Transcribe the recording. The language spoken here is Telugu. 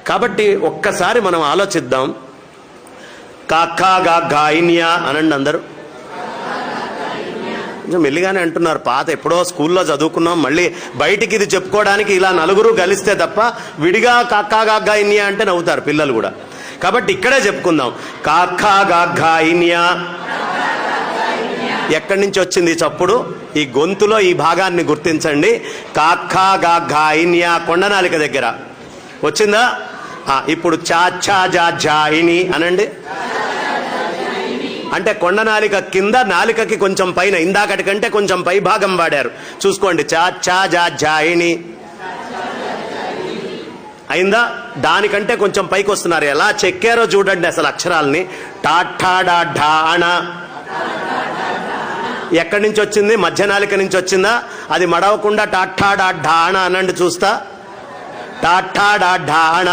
కాబట్టి ఒక్కసారి మనం ఆలోచిద్దాం. కాకా గా గాయిన్యా అనండి అందరూ. మెల్లిగానే అంటున్నారు, పాత ఎప్పుడో స్కూల్లో చదువుకున్నాం, మళ్ళీ బయటికి ఇది చెప్పుకోవడానికి ఇలా నలుగురు కలిస్తే తప్ప విడిగా కాకా గా గాయిన్యా అంటే నవ్వుతారు పిల్లలు కూడా. కాబట్టి ఇక్కడే చెప్పుకుందాం. కాకా గా గాయిన్యా. ఎక్కడి నుంచి వచ్చింది ఈ చప్పుడు? ఈ గొంతులో ఈ భాగాన్ని గుర్తించండి. కాకా గా గాయిన్యా కొండనాలిక దగ్గర వచ్చిందా? ఇప్పుడు చా చా జా జాయిని అనండి. అంటే కొండనాలిక కింద, నాలికకి కొంచెం పైన, ఇందాకటి కంటే కొంచెం పై భాగం వాడారు. చూసుకోండి, చా చా జా జాయిని అయిందా? దానికంటే కొంచెం పైకి వస్తున్నారు. ఎలా చెక్కారో చూడండి అసలు అక్షరాలని. టాఠా డా ఢాణ ఎక్కడి నుంచి వచ్చింది? మధ్యనాలిక నుంచి వచ్చిందా? అది మడవకుండా టాఠా డా ఢాణ అనండి చూస్తా. టాఠా డా ఢాణ.